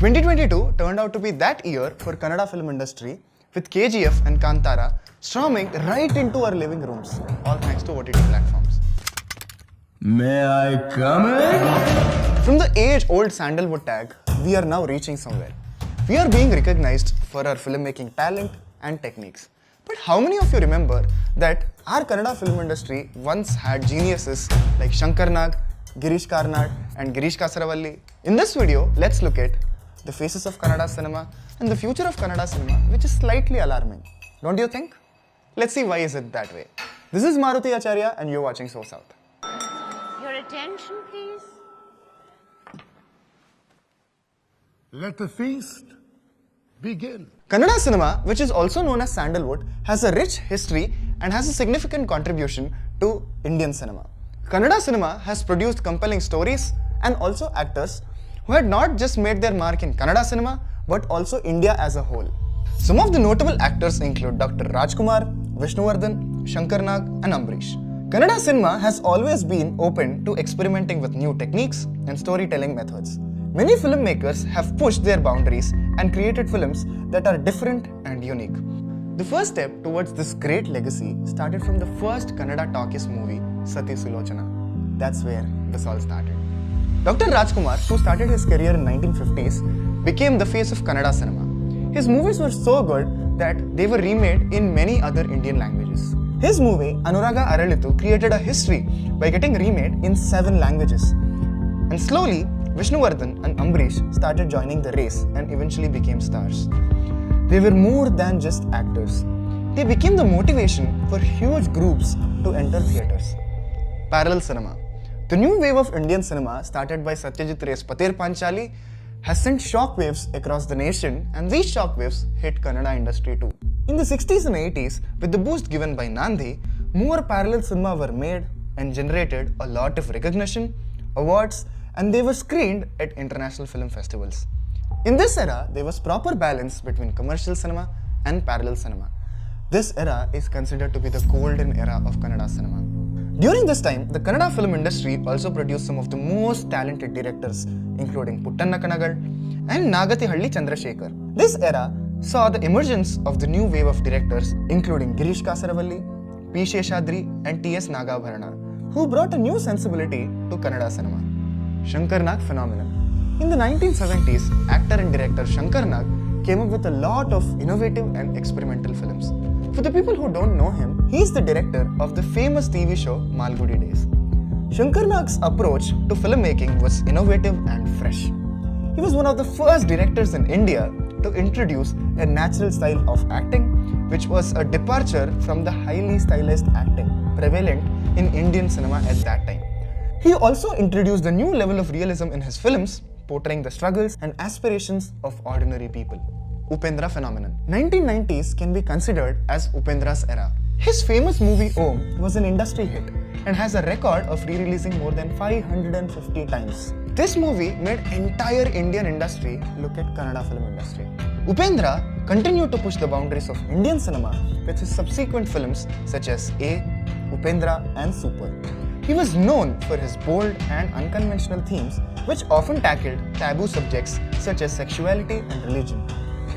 2022 turned out to be that year for Kannada film industry, with KGF and Kantara storming right into our living rooms, all thanks to OTT platforms. May I come in? From the age-old Sandalwood tag, we are now reaching somewhere. We are being recognized for our filmmaking talent and techniques. But how many of you remember that our Kannada film industry once had geniuses like Shankar Nag, Girish Karnad and Girish Kasaravalli? In this video, let's look at the faces of Kannada cinema and the future of Kannada cinema, which is slightly alarming. Don't you think? Let's see why is it that way. This is Maruti Acharya and you're watching SoSouth. Your attention, please. Let the feast begin. Kannada cinema, which is also known as Sandalwood, has a rich history and has a significant contribution to Indian cinema. Kannada cinema has produced compelling stories and also actors who had not just made their mark in Kannada cinema but also India as a whole. Some of the notable actors include Dr. Rajkumar, Vishnuvardhan, Shankar Nag and Ambareesh. Kannada cinema has always been open to experimenting with new techniques and storytelling methods. Many filmmakers have pushed their boundaries and created films that are different and unique. The first step towards this great legacy started from the first Kannada talkies movie, Sati Sulochana. That's where this all started. Dr. Rajkumar, who started his career in 1950s, became the face of Kannada cinema. His movies were so good that they were remade in many other Indian languages. His movie, Anuraga Aralitu, created a history by getting remade in 7 languages. And slowly, Vishnuvardhan and Ambareesh started joining the race and eventually became stars. They were more than just actors. They became the motivation for huge groups to enter theatres. Parallel cinema. The new wave of Indian cinema, started by Satyajit Ray's Pater Panchali, has sent shockwaves across the nation, and these shockwaves hit Kannada industry too. In the 60s and 80s, with the boost given by Nandi, more parallel cinema were made and generated a lot of recognition, awards, and they were screened at international film festivals. In this era, there was proper balance between commercial cinema and parallel cinema. This era is considered to be the golden era of Kannada cinema. During this time, the Kannada film industry also produced some of the most talented directors, including Puttanna Kanagal and Nagatihalli Chandrasekhar. This era saw the emergence of the new wave of directors, including Girish Kasaravalli, P. Sheshadri and T. S. Nagabharana, who brought a new sensibility to Kannada cinema. Shankar Nag Phenomenon. In the 1970s, actor and director Shankar Nag came up with a lot of innovative and experimental films. For the people who don't know him, he is the director of the famous TV show Malgudi Days. Shankar Nag's approach to filmmaking was innovative and fresh. He was one of the first directors in India to introduce a natural style of acting, which was a departure from the highly stylized acting prevalent in Indian cinema at that time. He also introduced a new level of realism in his films, portraying the struggles and aspirations of ordinary people. Upendra Phenomenon. 1990s can be considered as Upendra's era. His famous movie Om was an industry hit and has a record of re-releasing more than 550 times. This movie made entire Indian industry look at Kannada film industry. Upendra continued to push the boundaries of Indian cinema with his subsequent films such as A, Upendra and Super. He was known for his bold and unconventional themes, which often tackled taboo subjects such as sexuality and religion.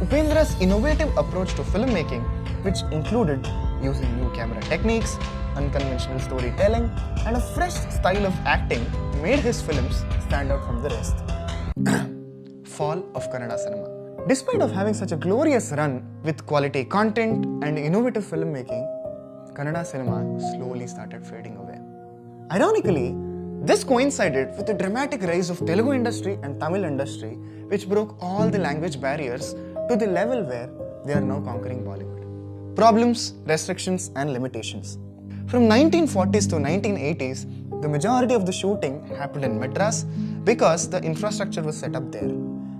Upendra's innovative approach to filmmaking, which included using new camera techniques, unconventional storytelling, and a fresh style of acting, made his films stand out from the rest. Fall of Kannada cinema. Despite of having such a glorious run with quality content and innovative filmmaking, Kannada cinema slowly started fading away. Ironically, this coincided with the dramatic rise of Telugu industry and Tamil industry, which broke all the language barriers to the level where they are now conquering Bollywood. Problems, restrictions and limitations. From 1940s to 1980s, the majority of the shooting happened in Madras because the infrastructure was set up there.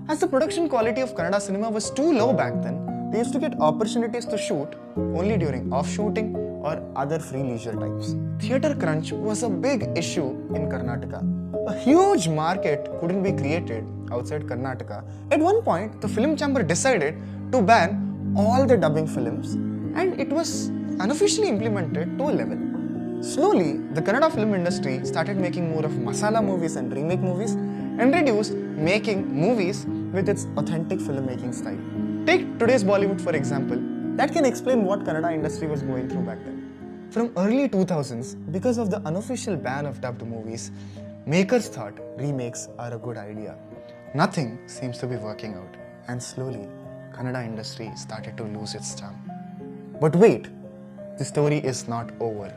As the production quality of Kannada cinema was too low back then, they used to get opportunities to shoot only during off-shooting or other free leisure times. Theatre crunch was a big issue in Karnataka. A huge market couldn't be created outside Karnataka. At one point, the film chamber decided to ban all the dubbing films, and it was unofficially implemented to a level. Slowly, the Kannada film industry started making more of masala movies and remake movies and reduced making movies with its authentic filmmaking style. Take today's Bollywood for example, that can explain what Kannada industry was going through back then. From early 2000s, because of the unofficial ban of dubbed movies, makers thought remakes are a good idea. Nothing seems to be working out, and slowly, Kannada industry started to lose its charm. But wait, the story is not over.